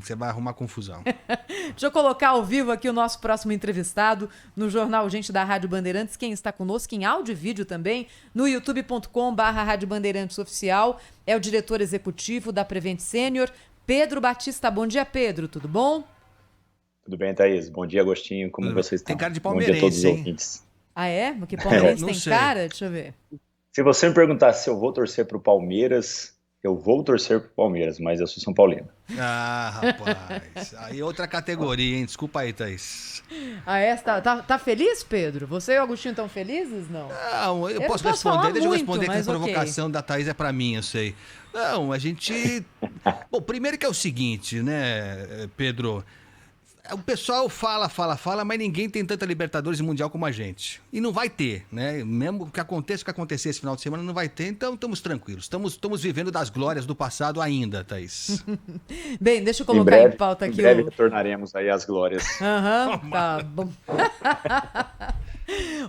você vai arrumar confusão. Deixa eu colocar ao vivo aqui o nosso próximo entrevistado no Jornal Gente da Rádio Bandeirantes. Quem está conosco em áudio e vídeo também, no youtube.com/Rádio Bandeirantes Oficial, é o diretor executivo da Prevent Senior, Pedro Batista. Bom dia, Pedro, tudo bom? Tudo bem, Thaís? Bom dia, Agostinho. Como vocês estão? Tem cara de Bom dia a todos os palmeirense, hein? ouvintes. Ah, é? Porque palmeirense Não tem sei. cara? Deixa eu ver. Se você me perguntar se eu vou torcer para o Palmeiras, eu vou torcer para o Palmeiras, mas eu sou São Paulino. Ah, rapaz. Aí outra categoria, hein? Desculpa aí, Thaís. Ah, é? Tá feliz, Pedro? Você e o Agostinho estão felizes? Não. Não, eu não posso posso falar responder. Deixa eu muito, responder que mas essa provocação da Thaís é pra mim, eu sei. Não, a gente... Bom, primeiro que é o seguinte, né, Pedro? O pessoal fala, mas ninguém tem tanta Libertadores e Mundial como a gente. E não vai ter, né? Mesmo que aconteça o que acontecer esse final de semana, não vai ter. Então, estamos tranquilos. Estamos vivendo das glórias do passado ainda, Thaís. Bem, deixa eu colocar em pauta aqui em breve retornaremos aí às glórias. Aham, tá bom.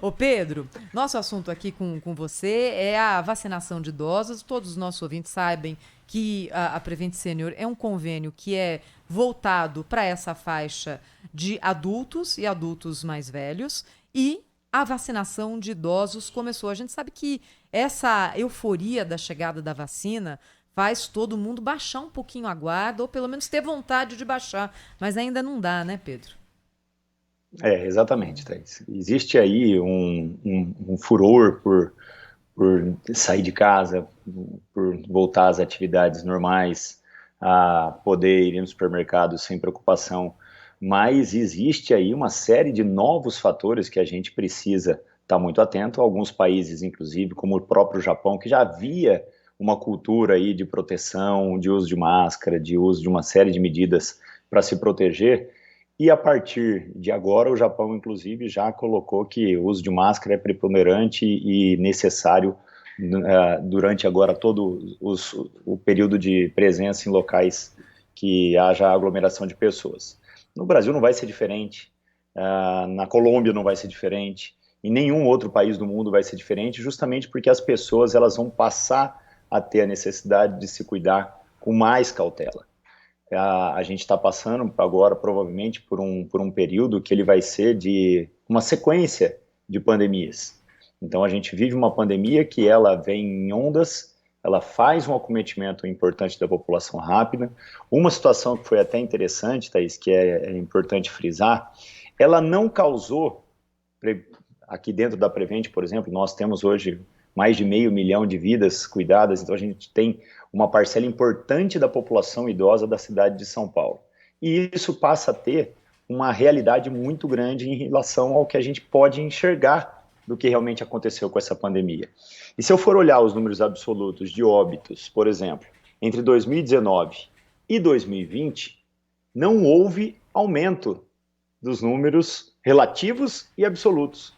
Ô Pedro, nosso assunto aqui com você é a vacinação de idosos. Todos os nossos ouvintes sabem que a Prevent Senior é um convênio que é voltado para essa faixa de adultos e adultos mais velhos, e a vacinação de idosos começou. A gente sabe que essa euforia da chegada da vacina faz todo mundo baixar um pouquinho a guarda, ou pelo menos ter vontade de baixar, mas ainda não dá, né, Pedro? Exatamente, Thaís. Existe aí um furor por sair de casa, por voltar às atividades normais, a poder ir no supermercado sem preocupação, mas existe aí uma série de novos fatores que a gente precisa estar muito atento. Alguns países, inclusive, como o próprio Japão, que já havia uma cultura aí de proteção, de uso de máscara, de uso de uma série de medidas para se proteger, e a partir de agora o Japão, inclusive, já colocou que o uso de máscara é preponderante e necessário durante agora todo o período de presença em locais que haja aglomeração de pessoas. No Brasil não vai ser diferente, na Colômbia não vai ser diferente, em nenhum outro país do mundo vai ser diferente, justamente porque as pessoas elas vão passar a ter a necessidade de se cuidar com mais cautela. A gente está passando agora, provavelmente, por um período que ele vai ser de uma sequência de pandemias. Então, a gente vive uma pandemia que ela vem em ondas, ela faz um acometimento importante da população rápida. Uma situação que foi até interessante, Thaís, que é importante frisar, ela não causou, aqui dentro da Prevent, por exemplo, nós temos hoje mais de 500 mil de vidas cuidadas, então a gente tem uma parcela importante da população idosa da cidade de São Paulo. E isso passa a ter uma realidade muito grande em relação ao que a gente pode enxergar do que realmente aconteceu com essa pandemia. E se eu for olhar os números absolutos de óbitos, por exemplo, entre 2019 e 2020, não houve aumento dos números relativos e absolutos.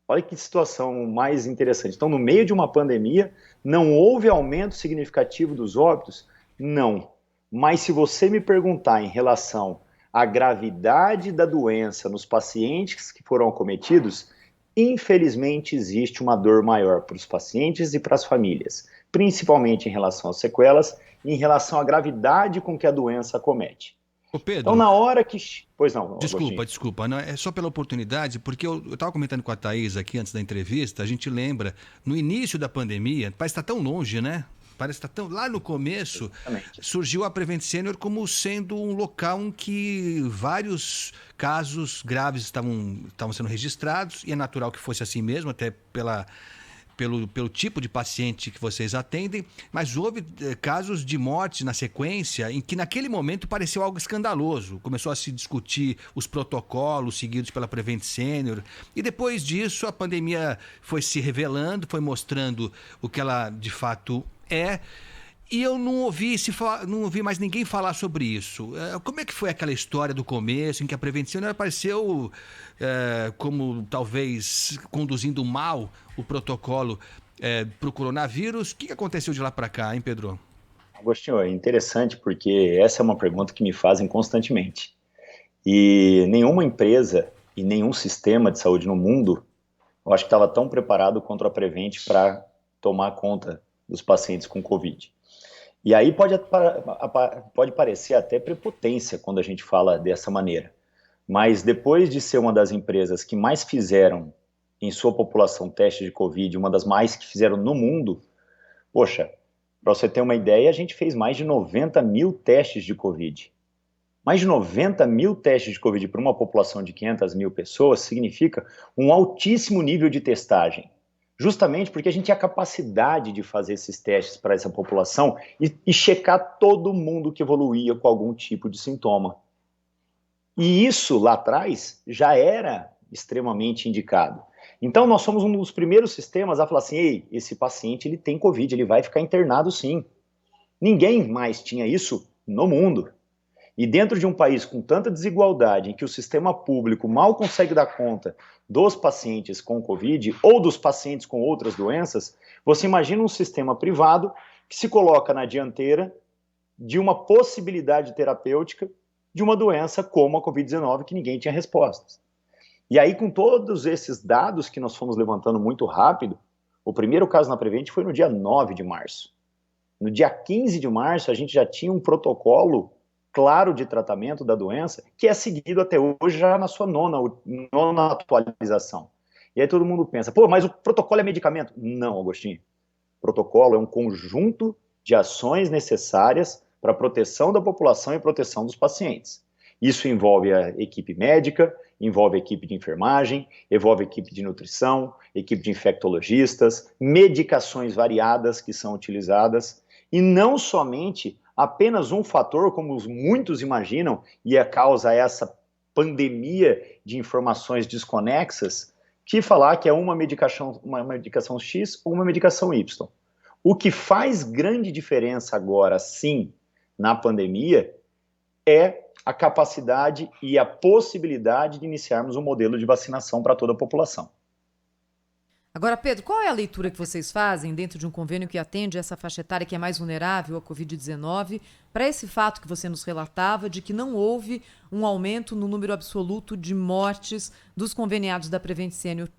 Olha que situação mais interessante. Então, no meio de uma pandemia, não houve aumento significativo dos óbitos? Não. Mas se você me perguntar em relação à gravidade da doença nos pacientes que foram acometidos, infelizmente existe uma dor maior para os pacientes e para as famílias, principalmente em relação às sequelas e em relação à gravidade com que a doença acomete. Ô Pedro, então, na hora que... Pois não, Desculpa, não, é só pela oportunidade, porque eu estava comentando com a Thaís aqui antes da entrevista, a gente lembra, no início da pandemia, parece estar tão longe, né? Parece estar tão... Lá no começo, surgiu a Prevent Senior como sendo um local em que vários casos graves estavam sendo registrados, e é natural que fosse assim mesmo, até pelo tipo de paciente que vocês atendem, mas houve casos de morte na sequência em que naquele momento pareceu algo escandaloso. Começou a se discutir os protocolos seguidos pela Prevent Senior, e depois disso a pandemia foi se revelando, foi mostrando o que ela de fato é, e eu não ouvi mais ninguém falar sobre isso. Como é que foi aquela história do começo, em que a Prevent Senior apareceu como talvez conduzindo mal o protocolo para o coronavírus? O que aconteceu de lá para cá, hein, Pedro? Agostinho, é interessante porque essa é uma pergunta que me fazem constantemente. E nenhuma empresa e nenhum sistema de saúde no mundo, eu acho que estava tão preparado quanto a Prevent para tomar conta dos pacientes com Covid. E aí pode parecer até prepotência quando a gente fala dessa maneira. Mas depois de ser uma das empresas que mais fizeram em sua população teste de Covid, uma das mais que fizeram no mundo, poxa, para você ter uma ideia, a gente fez mais de 90 mil testes de Covid. Mais de 90 mil testes de Covid para uma população de 500 mil pessoas significa um altíssimo nível de testagem. Justamente porque a gente tinha a capacidade de fazer esses testes para essa população e checar todo mundo que evoluía com algum tipo de sintoma. E isso, lá atrás, já era extremamente indicado. Então, nós somos um dos primeiros sistemas a falar assim, ei, esse paciente ele tem Covid, ele vai ficar internado sim. Ninguém mais tinha isso no mundo. E dentro de um país com tanta desigualdade, em que o sistema público mal consegue dar conta dos pacientes com Covid ou dos pacientes com outras doenças, você imagina um sistema privado que se coloca na dianteira de uma possibilidade terapêutica de uma doença como a Covid-19, que ninguém tinha respostas. E aí, com todos esses dados que nós fomos levantando muito rápido, o primeiro caso na Prevent foi no dia 9 de março. No dia 15 de março, a gente já tinha um protocolo claro de tratamento da doença, que é seguido até hoje já na sua nona atualização. E aí todo mundo pensa, pô, mas o protocolo é medicamento? Não, Agostinho. O protocolo é um conjunto de ações necessárias para a proteção da população e proteção dos pacientes. Isso envolve a equipe médica, envolve a equipe de enfermagem, envolve a equipe de nutrição, equipe de infectologistas, medicações variadas que são utilizadas, e não somente apenas um fator, como muitos imaginam, e a causa essa pandemia de informações desconexas, que falar que é uma medicação X ou uma medicação Y. O que faz grande diferença agora, sim, na pandemia, é a capacidade e a possibilidade de iniciarmos um modelo de vacinação para toda a população. Agora, Pedro, qual é a leitura que vocês fazem dentro de um convênio que atende essa faixa etária que é mais vulnerável à Covid-19 para esse fato que você nos relatava de que não houve um aumento no número absoluto de mortes dos conveniados da Prevent Senior?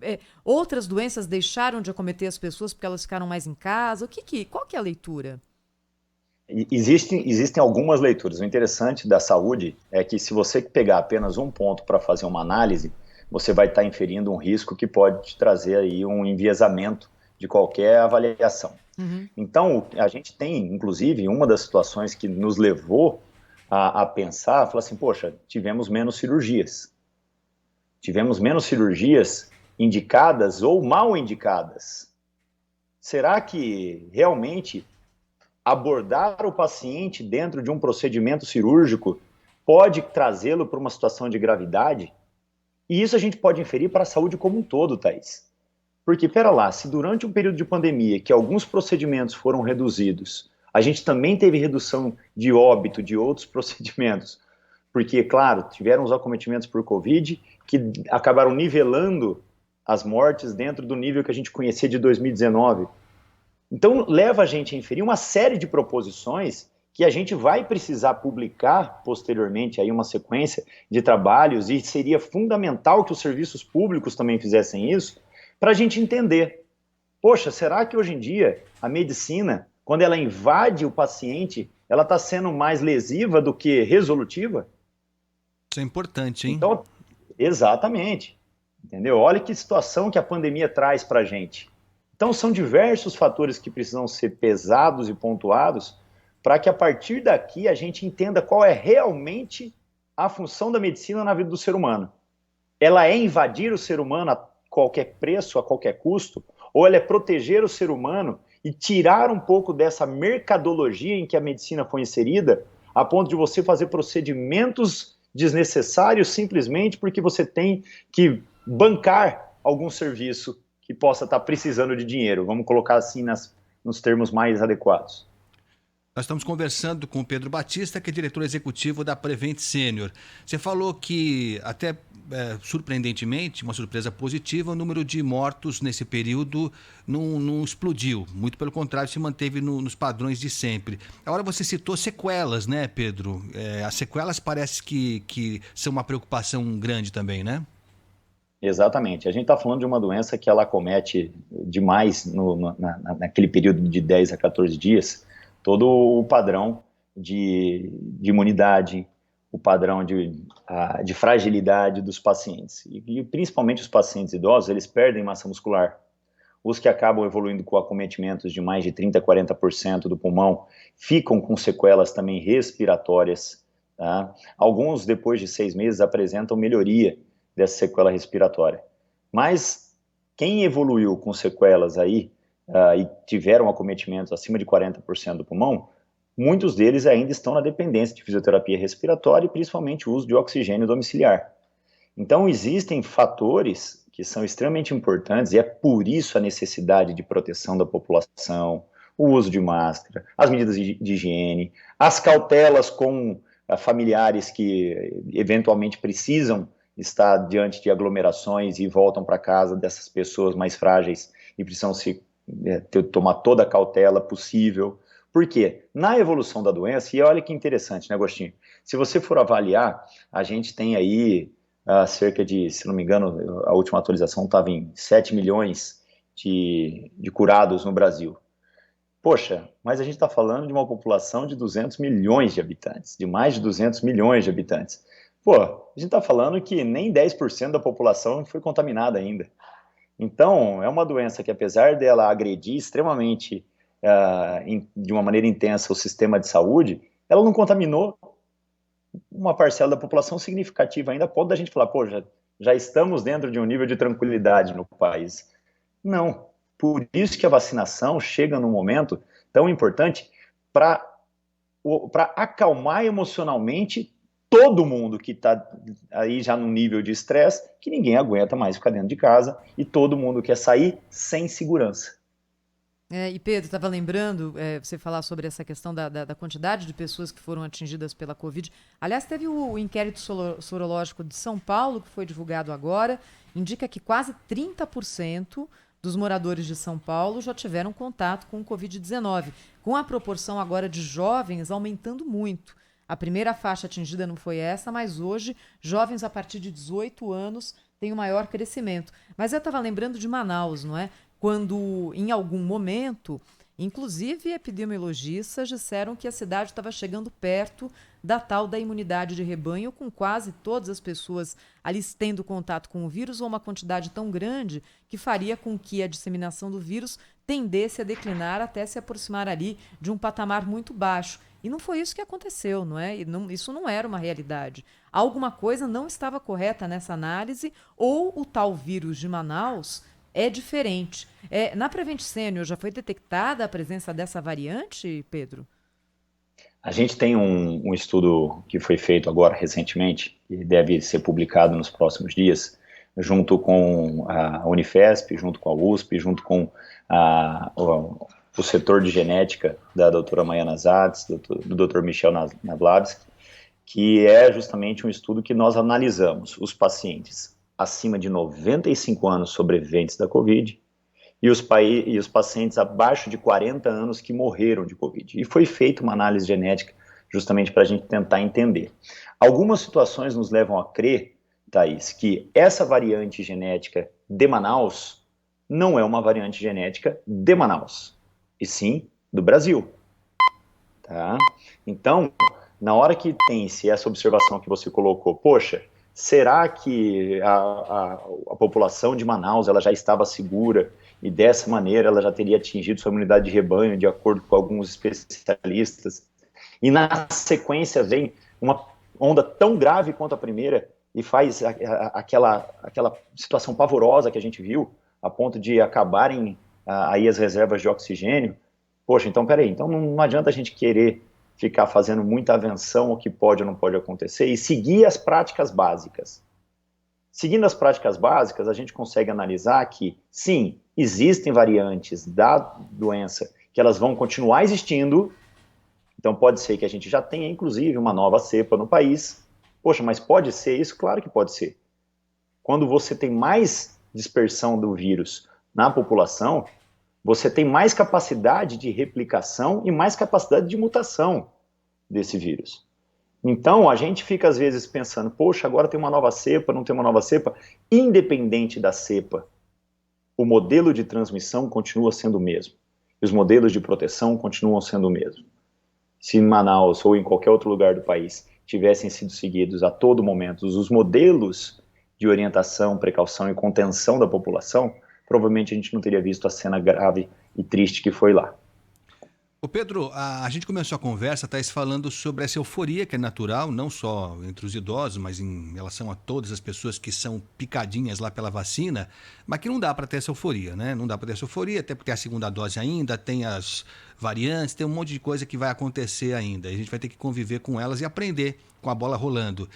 Outras doenças deixaram de acometer as pessoas porque elas ficaram mais em casa? Qual que é a leitura? Existem algumas leituras. O interessante da saúde é que se você pegar apenas um ponto para fazer uma análise, você vai estar inferindo um risco que pode te trazer aí um enviesamento de qualquer avaliação. Uhum. Então, a gente tem, inclusive, uma das situações que nos levou a pensar, falar assim, poxa, tivemos menos cirurgias. Tivemos menos cirurgias indicadas ou mal indicadas. Será que realmente abordar o paciente dentro de um procedimento cirúrgico pode trazê-lo para uma situação de gravidade? E isso a gente pode inferir para a saúde como um todo, Thaís. Porque, pera lá, se durante um período de pandemia que alguns procedimentos foram reduzidos, a gente também teve redução de óbito de outros procedimentos, porque, claro, tiveram os acometimentos por Covid que acabaram nivelando as mortes dentro do nível que a gente conhecia de 2019. Então, leva a gente a inferir uma série de proposições que a gente vai precisar publicar posteriormente aí uma sequência de trabalhos, e seria fundamental que os serviços públicos também fizessem isso, para a gente entender, poxa, será que hoje em dia a medicina, quando ela invade o paciente, ela está sendo mais lesiva do que resolutiva? Isso é importante, hein? Então, exatamente, entendeu? Olha que situação que a pandemia traz para a gente. Então, são diversos fatores que precisam ser pesados e pontuados para que, a partir daqui, a gente entenda qual é realmente a função da medicina na vida do ser humano. Ela é invadir o ser humano a qualquer preço, a qualquer custo, ou ela é proteger o ser humano e tirar um pouco dessa mercadologia em que a medicina foi inserida, a ponto de você fazer procedimentos desnecessários simplesmente porque você tem que bancar algum serviço que possa estar precisando de dinheiro. Vamos colocar assim nos termos mais adequados. Nós estamos conversando com o Pedro Batista, que é diretor executivo da Prevent Senior. Você falou que, até surpreendentemente, uma surpresa positiva, o número de mortos nesse período não explodiu. Muito pelo contrário, se manteve nos padrões de sempre. Agora você citou sequelas, né, Pedro? As sequelas parece que são uma preocupação grande também, né? Exatamente. A gente está falando de uma doença que ela acomete demais naquele período de 10 a 14 dias, todo o padrão de imunidade, o padrão de fragilidade dos pacientes. E principalmente os pacientes idosos, eles perdem massa muscular. Os que acabam evoluindo com acometimentos de mais de 30%, 40% do pulmão, ficam com sequelas também respiratórias. Tá? Alguns, depois de 6 meses, apresentam melhoria dessa sequela respiratória. Mas quem evoluiu com sequelas aí e tiveram acometimentos acima de 40% do pulmão, muitos deles ainda estão na dependência de fisioterapia respiratória e principalmente o uso de oxigênio domiciliar. Então, existem fatores que são extremamente importantes, e é por isso a necessidade de proteção da população, o uso de máscara, as medidas de higiene, as cautelas com familiares que eventualmente precisam estar diante de aglomerações e voltam para casa dessas pessoas mais frágeis e precisam tomar toda a cautela possível. Por quê? Na evolução da doença, e olha que interessante, né, Agostinho? Se você for avaliar, a gente tem aí cerca de, se não me engano, a última atualização estava em 7 milhões de curados no Brasil. Poxa, mas a gente está falando de uma população de 200 milhões de habitantes, de mais de 200 milhões de habitantes. Pô, a gente está falando que nem 10% da população foi contaminada ainda. Então, é uma doença que, apesar dela agredir extremamente, de uma maneira intensa, o sistema de saúde, ela não contaminou uma parcela da população significativa ainda, a ponto da gente falar, pô, já estamos dentro de um nível de tranquilidade no país. Não. Por isso que a vacinação chega num momento tão importante para acalmar emocionalmente todo mundo que está aí já num nível de estresse, que ninguém aguenta mais ficar dentro de casa e todo mundo quer sair sem segurança. E Pedro, estava lembrando, você falar sobre essa questão da quantidade de pessoas que foram atingidas pela Covid. Aliás, teve o inquérito sorológico de São Paulo, que foi divulgado agora, indica que quase 30% dos moradores de São Paulo já tiveram contato com o Covid-19, com a proporção agora de jovens aumentando muito. A primeira faixa atingida não foi essa, mas hoje, jovens a partir de 18 anos têm o maior crescimento. Mas eu estava lembrando de Manaus, não é? Quando, em algum momento, inclusive epidemiologistas disseram que a cidade estava chegando perto da tal da imunidade de rebanho, com quase todas as pessoas ali tendo contato com o vírus, ou uma quantidade tão grande que faria com que a disseminação do vírus tendesse a declinar até se aproximar ali de um patamar muito baixo. E não foi isso que aconteceu, não é? Isso não era uma realidade. Alguma coisa não estava correta nessa análise, ou o tal vírus de Manaus é diferente. Na Prevent Senior já foi detectada a presença dessa variante, Pedro? A gente tem um estudo que foi feito agora recentemente, e deve ser publicado nos próximos dias, junto com a Unifesp, junto com a USP, junto com o setor de genética da doutora Maiana Zatz, do doutor Michel Navlavsky, que é justamente um estudo que nós analisamos os pacientes acima de 95 anos sobreviventes da Covid e os pacientes abaixo de 40 anos que morreram de Covid. E foi feita uma análise genética justamente para a gente tentar entender. Algumas situações nos levam a crer, Thaís, que essa variante genética de Manaus não é uma variante genética de Manaus, e sim do Brasil. Tá? Então, na hora que tem-se essa observação que você colocou, poxa, será que a população de Manaus ela já estava segura e dessa maneira ela já teria atingido sua imunidade de rebanho, de acordo com alguns especialistas? E na sequência vem uma onda tão grave quanto a primeira e faz aquela situação pavorosa que a gente viu, a ponto de acabarem aí as reservas de oxigênio. Poxa, então peraí, então não adianta a gente querer ficar fazendo muita avenção o que pode ou não pode acontecer e seguir as práticas básicas. Seguindo as práticas básicas, a gente consegue analisar que, sim, existem variantes da doença que elas vão continuar existindo, então pode ser que a gente já tenha, inclusive, uma nova cepa no país. Poxa, mas pode ser isso? Claro que pode ser. Quando você tem mais dispersão do vírus na população, você tem mais capacidade de replicação e mais capacidade de mutação desse vírus. Então, a gente fica às vezes pensando, poxa, agora tem uma nova cepa, não tem uma nova cepa. Independente da cepa, o modelo de transmissão continua sendo o mesmo. E os modelos de proteção continuam sendo o mesmo. se em Manaus ou em qualquer outro lugar do país tivessem sido seguidos a todo momento os modelos de orientação, precaução e contenção da população, provavelmente a gente não teria visto a cena grave e triste que foi lá. Ô Pedro, a gente começou a conversa, Thaís, falando sobre essa euforia que é natural, não só entre os idosos, mas em relação a todas as pessoas que são picadinhas lá pela vacina, mas que não dá para ter essa euforia, né? Não dá para ter essa euforia, até porque tem a segunda dose ainda, tem as variantes, tem um monte de coisa que vai acontecer ainda. E a gente vai ter que conviver com elas e aprender com a bola rolando.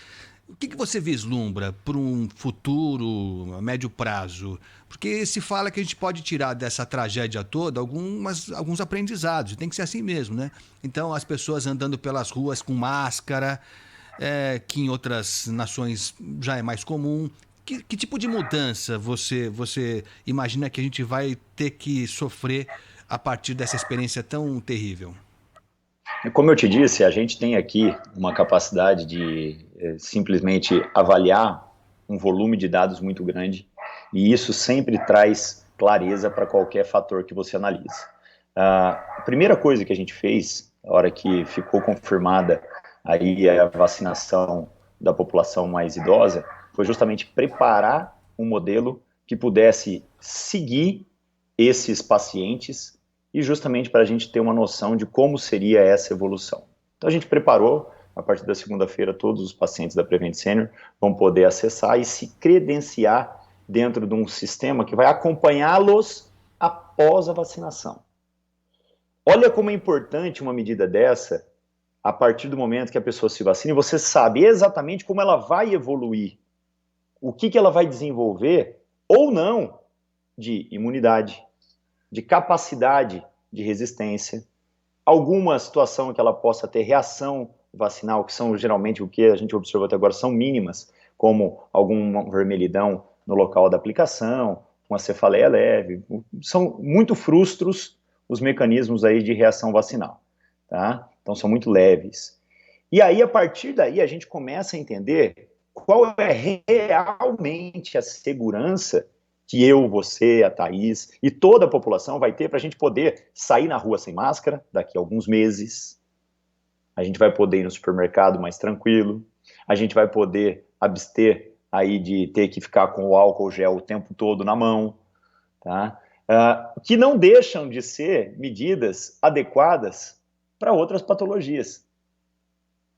O que você vislumbra para um futuro a médio prazo? Porque se fala que a gente pode tirar dessa tragédia toda alguns aprendizados, e tem que ser assim mesmo, né? Então, as pessoas andando pelas ruas com máscara, que em outras nações já é mais comum. Que tipo de mudança você imagina que a gente vai ter que sofrer a partir dessa experiência tão terrível? Como eu te disse, a gente tem aqui uma capacidade de simplesmente avaliar um volume de dados muito grande, e isso sempre traz clareza para qualquer fator que você analise. A primeira coisa que a gente fez, na hora que ficou confirmada aí a vacinação da população mais idosa, foi justamente preparar um modelo que pudesse seguir esses pacientes e justamente para a gente ter uma noção de como seria essa evolução. Então a gente preparou, a partir da segunda-feira, todos os pacientes da Prevent Senior vão poder acessar e se credenciar dentro de um sistema que vai acompanhá-los após a vacinação. Olha como é importante uma medida dessa, a partir do momento que a pessoa se vacina, e você sabe exatamente como ela vai evoluir, o que ela vai desenvolver ou não de imunidade, de capacidade de resistência, alguma situação que ela possa ter reação vacinal, que são geralmente o que a gente observou até agora, são mínimas, como alguma vermelhidão no local da aplicação, uma cefaleia leve, são muito frustros os mecanismos aí de reação vacinal, tá? Então são muito leves. E aí, a partir daí, a gente começa a entender qual é realmente a segurança que eu, você, a Thaís e toda a população vai ter para a gente poder sair na rua sem máscara daqui a alguns meses. A gente vai poder ir no supermercado mais tranquilo. A gente vai poder abster aí de ter que ficar com o álcool gel o tempo todo na mão, tá? Que não deixam de ser medidas adequadas para outras patologias.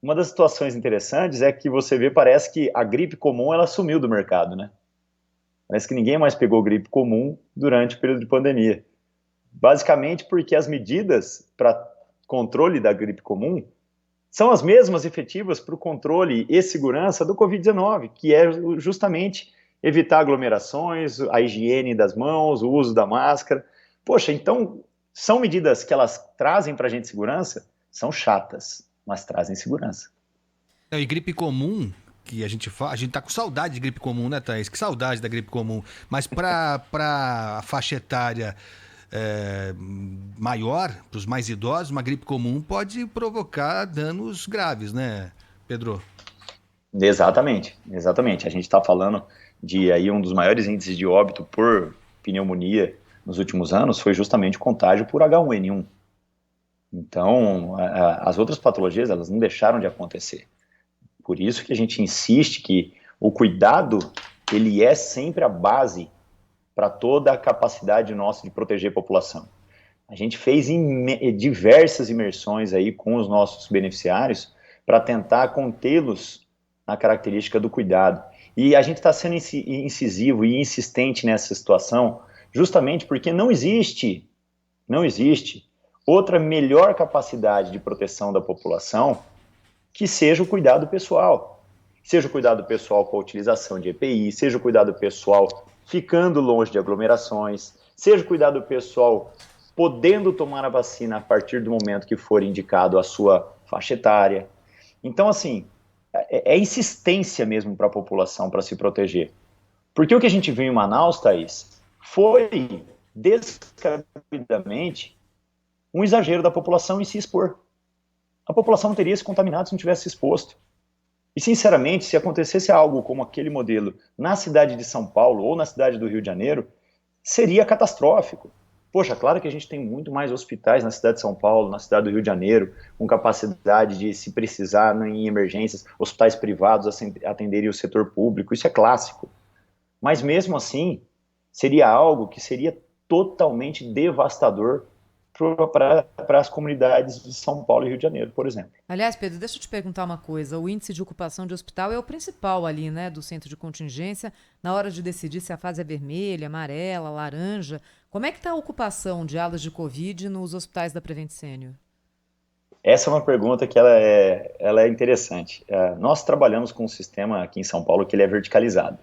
Uma das situações interessantes é que você vê, parece que a gripe comum ela sumiu do mercado, né? Parece que ninguém mais pegou gripe comum durante o período de pandemia. Basicamente porque as medidas para controle da gripe comum são as mesmas efetivas para o controle e segurança do Covid-19, que é justamente evitar aglomerações, a higiene das mãos, o uso da máscara. Poxa, então são medidas que elas trazem para a gente segurança? São chatas, mas trazem segurança. E gripe comum, que a gente tá com saudade de gripe comum, né, Thaís? Que saudade da gripe comum. Mas para a faixa etária maior, para os mais idosos, uma gripe comum pode provocar danos graves, né, Pedro? Exatamente, exatamente. A gente está falando de aí um dos maiores índices de óbito por pneumonia nos últimos anos foi justamente o contágio por H1N1. Então, as outras patologias, elas não deixaram de acontecer. Por isso que a gente insiste que o cuidado, ele é sempre a base para toda a capacidade nossa de proteger a população. A gente fez diversas imersões aí com os nossos beneficiários para tentar contê-los na característica do cuidado. E a gente está sendo incisivo e insistente nessa situação justamente porque não existe outra melhor capacidade de proteção da população que seja o cuidado pessoal. Seja o cuidado pessoal com a utilização de EPI, seja o cuidado pessoal ficando longe de aglomerações, seja o cuidado pessoal podendo tomar a vacina a partir do momento que for indicado a sua faixa etária. Então, assim, é insistência mesmo para a população para se proteger. Porque o que a gente viu em Manaus, Thaís, foi descabidamente um exagero da população em se expor. A população não teria se contaminado se não tivesse se exposto. E, sinceramente, se acontecesse algo como aquele modelo na cidade de São Paulo ou na cidade do Rio de Janeiro, seria catastrófico. Poxa, claro que a gente tem muito mais hospitais na cidade de São Paulo, na cidade do Rio de Janeiro, com capacidade de, se precisar, em emergências, hospitais privados atenderem o setor público, isso é clássico. Mas mesmo assim, seria algo que seria totalmente devastador para as comunidades de São Paulo e Rio de Janeiro, por exemplo. Aliás, Pedro, deixa eu te perguntar uma coisa. O índice de ocupação de hospital é o principal ali, né, do centro de contingência, na hora de decidir se a fase é vermelha, amarela, laranja. Como é que está a ocupação de alas de Covid nos hospitais da Prevent Senior? Essa é uma pergunta que ela é interessante. Nós trabalhamos com um sistema aqui em São Paulo que ele é verticalizado.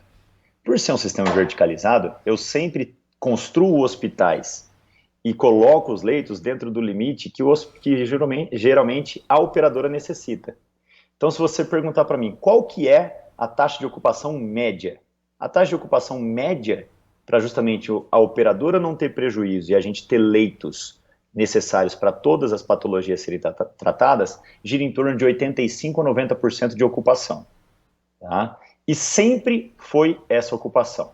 Por ser um sistema verticalizado, eu sempre construo hospitais e coloco os leitos dentro do limite que geralmente a operadora necessita. Então, se você perguntar para mim qual que é a taxa de ocupação média, a taxa de ocupação média, para justamente a operadora não ter prejuízo e a gente ter leitos necessários para todas as patologias serem tratadas, gira em torno de 85% a 90% de ocupação. Tá? E sempre foi essa ocupação.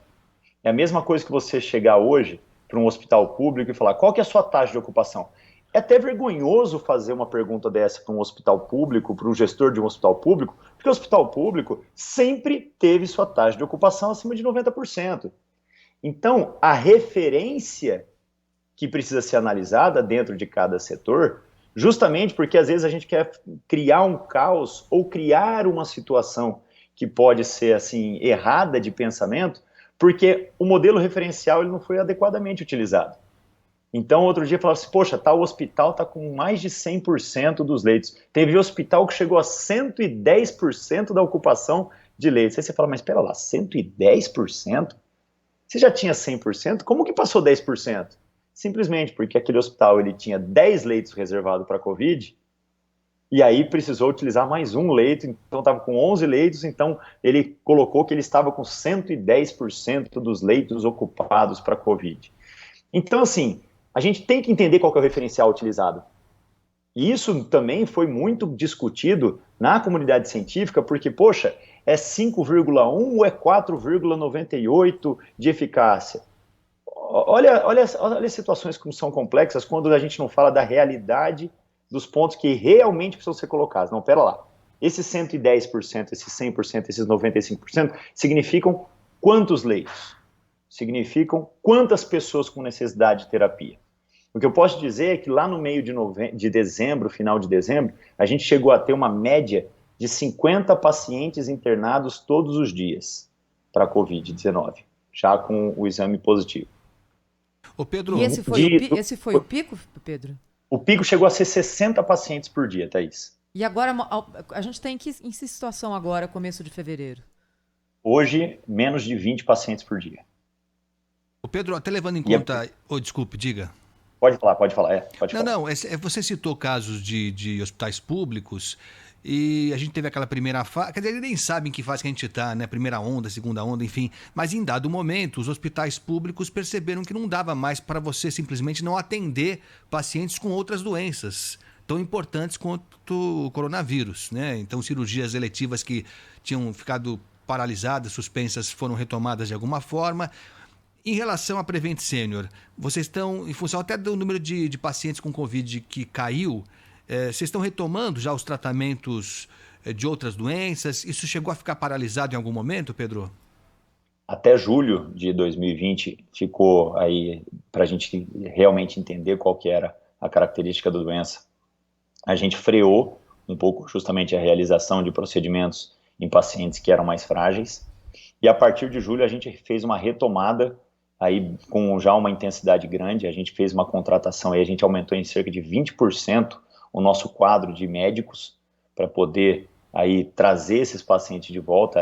É a mesma coisa que você chegar hoje para um hospital público e falar qual que é a sua taxa de ocupação. É até vergonhoso fazer uma pergunta dessa para um hospital público, para um gestor de um hospital público, porque o hospital público sempre teve sua taxa de ocupação acima de 90%. Então, a referência que precisa ser analisada dentro de cada setor, justamente porque às vezes a gente quer criar um caos ou criar uma situação que pode ser assim errada de pensamento, porque o modelo referencial ele não foi adequadamente utilizado. Então, outro dia falava assim, poxa, tal hospital está com mais de 100% dos leitos. Teve hospital que chegou a 110% da ocupação de leitos. Aí você fala, mas espera lá, 110%? Você já tinha 100%? Como que passou 10%? Simplesmente porque aquele hospital ele tinha 10 leitos reservados para Covid, e aí precisou utilizar mais um leito, então estava com 11 leitos, então ele colocou que ele estava com 110% dos leitos ocupados para Covid. Então, assim, a gente tem que entender qual que é o referencial utilizado. E isso também foi muito discutido na comunidade científica, porque, poxa, é 5,1 ou é 4,98 de eficácia? Olha as situações como são complexas quando a gente não fala da realidade dos pontos que realmente precisam ser colocados. Não, pera lá. Esses 110%, esses 100%, esses 95% significam quantos leitos? Significam quantas pessoas com necessidade de terapia? O que eu posso dizer é que lá no meio de dezembro, final de dezembro, a gente chegou a ter uma média de 50 pacientes internados todos os dias para a Covid-19, já com o exame positivo. Ô Pedro, e esse foi o pico, Pedro? O pico chegou a ser 60 pacientes por dia, Thaís. E agora, a gente tem em que situação agora, começo de fevereiro? Hoje, menos de 20 pacientes por dia. Ô Pedro, até levando em conta... desculpe, diga. Pode falar. Pode falar. Você citou casos de hospitais públicos e a gente teve aquela primeira fase, quer dizer, eles nem sabem em que fase que a gente está, né? Primeira onda, segunda onda, enfim. Mas em dado momento, os hospitais públicos perceberam que não dava mais para você simplesmente não atender pacientes com outras doenças tão importantes quanto o coronavírus, né? Então, cirurgias eletivas que tinham ficado paralisadas, suspensas, foram retomadas de alguma forma. Em relação à Prevent Senior, vocês estão, em função até do número de pacientes com Covid que caiu, vocês estão retomando já os tratamentos de outras doenças? Isso chegou a ficar paralisado em algum momento, Pedro? Até julho de 2020 ficou aí para a gente realmente entender qual que era a característica da doença. A gente freou um pouco justamente a realização de procedimentos em pacientes que eram mais frágeis. E a partir de julho a gente fez uma retomada aí com já uma intensidade grande. A gente fez uma contratação e a gente aumentou em cerca de 20% o nosso quadro de médicos para poder aí trazer esses pacientes de volta.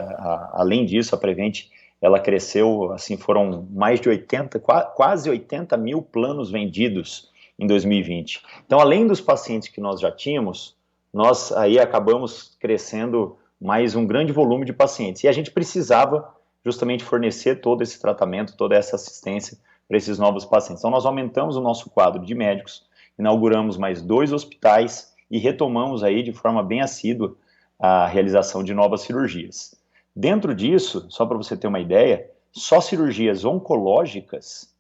Além disso, a Prevent, ela cresceu, assim, foram mais de 80, quase 80 mil planos vendidos em 2020. Então, além dos pacientes que nós já tínhamos, nós aí acabamos crescendo mais um grande volume de pacientes. E a gente precisava justamente fornecer todo esse tratamento, toda essa assistência para esses novos pacientes. Então, nós aumentamos o nosso quadro de médicos, inauguramos mais 2 hospitais e retomamos aí de forma bem assídua a realização de novas cirurgias. Dentro disso, só para você ter uma ideia, só cirurgias oncológicas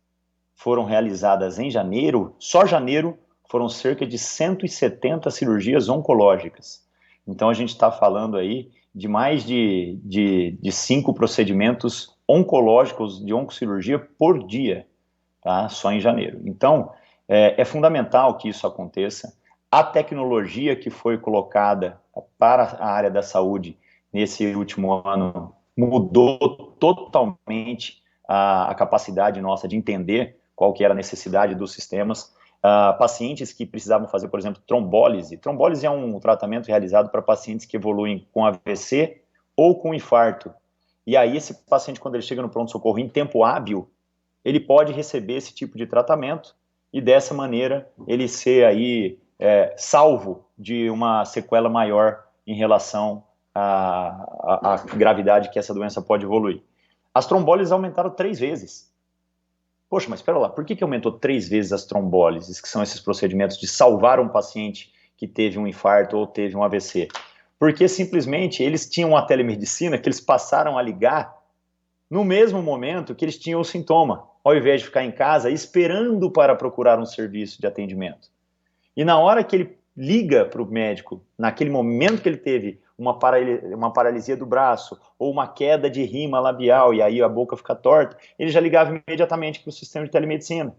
foram realizadas em janeiro, só janeiro, foram cerca de 170 cirurgias oncológicas. Então a gente está falando aí de mais de 5 procedimentos oncológicos de oncocirurgia por dia, tá? Só em janeiro. Então é fundamental que isso aconteça. A tecnologia que foi colocada para a área da saúde nesse último ano mudou totalmente a capacidade nossa de entender qual que era a necessidade dos sistemas. Pacientes que precisavam fazer, por exemplo, trombólise. Trombólise é um tratamento realizado para pacientes que evoluem com AVC ou com infarto. E aí esse paciente, quando ele chega no pronto-socorro em tempo hábil, ele pode receber esse tipo de tratamento e dessa maneira ele ser aí salvo de uma sequela maior em relação à gravidade que essa doença pode evoluir. As trombólises aumentaram 3 vezes. Poxa, mas espera lá, por que aumentou 3 vezes as trombólises, que são esses procedimentos de salvar um paciente que teve um infarto ou teve um AVC? Porque simplesmente eles tinham uma telemedicina que eles passaram a ligar no mesmo momento que eles tinham o sintoma, ao invés de ficar em casa esperando para procurar um serviço de atendimento. E na hora que ele liga para o médico, naquele momento que ele teve uma paralisia do braço ou uma queda de rima labial e aí a boca fica torta, ele já ligava imediatamente para o sistema de telemedicina.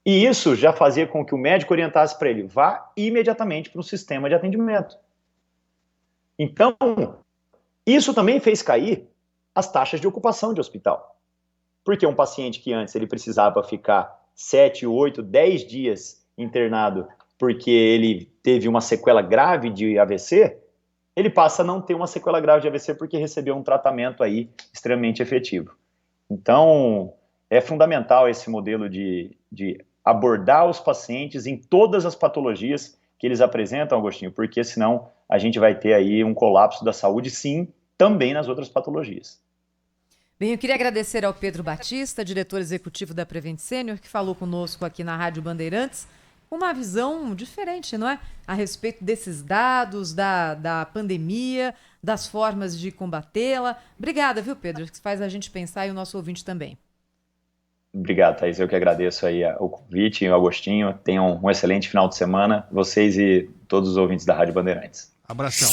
E isso já fazia com que o médico orientasse para ele, vá imediatamente para um sistema de atendimento. Então, isso também fez cair as taxas de ocupação de hospital. Porque um paciente que antes ele precisava ficar 7, 8, 10 dias internado porque ele teve uma sequela grave de AVC, ele passa a não ter uma sequela grave de AVC porque recebeu um tratamento aí extremamente efetivo. Então, é fundamental esse modelo de abordar os pacientes em todas as patologias que eles apresentam, Agostinho, porque senão a gente vai ter aí um colapso da saúde, sim, também nas outras patologias. Bem, eu queria agradecer ao Pedro Batista, diretor executivo da Prevent Senior, que falou conosco aqui na Rádio Bandeirantes, uma visão diferente, não é? A respeito desses dados, da pandemia, das formas de combatê-la. Obrigada, viu, Pedro? Que faz a gente pensar e o nosso ouvinte também. Obrigado, Thaís. Eu que agradeço aí o convite e o Agostinho. Tenham um excelente final de semana, vocês e todos os ouvintes da Rádio Bandeirantes. Abração.